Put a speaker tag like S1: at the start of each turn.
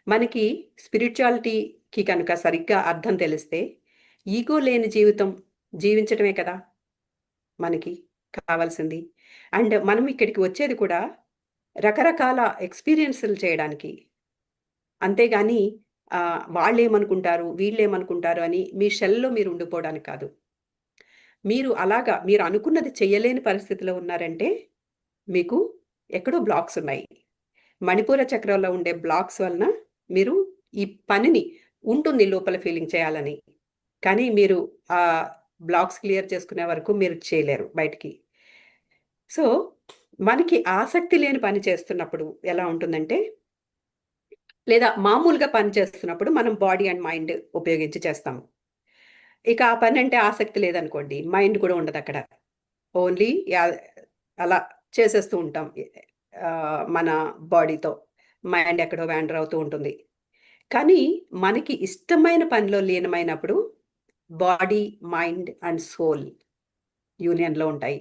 S1: మనకి స్పిరిచువాలిటీకి కనుక సరిగ్గా అర్థం తెలిస్తే, ఈగో లేని జీవితం జీవించటమే కదా మనకి కావాల్సింది. అండ్ మనం ఇక్కడికి వచ్చేది కూడా రకరకాల ఎక్స్‌పీరియన్స్‌లు చేయడానికి. అంతేగాని వాళ్ళేమనుకుంటారు, వీళ్ళేమనుకుంటారు అని మీ షెల్‌లో మీరు ఉండిపోవడానికి కాదు. మీరు అలాగా మీరు అనుకున్నది చెయ్యలేని పరిస్థితిలో ఉన్నారంటే, మీకు ఎక్కడో బ్లాక్స్ ఉన్నాయి. మణిపూర చక్రంలో ఉండే బ్లాక్స్ వలన మీరు ఈ పనిని ఉంటుంది లోపల ఫీలింగ్ చేయాలని. కానీ మీరు ఆ బ్లాక్స్ క్లియర్ చేసుకునే వరకు మీరు చేయలేరు బయటికి. సో, మనకి ఆసక్తి లేని పని చేస్తున్నప్పుడు ఎలా ఉంటుందంటే, లేదా మామూలుగా పని చేస్తున్నప్పుడు మనం బాడీ అండ్ మైండ్ ఉపయోగించి చేస్తాము. ఇక ఆ పనంటే ఆసక్తి లేదనుకోండి, మైండ్ కూడా ఉండదక్కడ. ఓన్లీ అలా చేసేస్తూ ఉంటాం. మన బాడీతో. మైండ్ ఎక్కడో వ్యాండర్ అవుతూ ఉంటుంది. కానీ మనకి ఇష్టమైన పనిలో లీనమైనప్పుడు బాడీ, మైండ్ అండ్ సోల్ యూనియన్‌లో ఉంటాయి.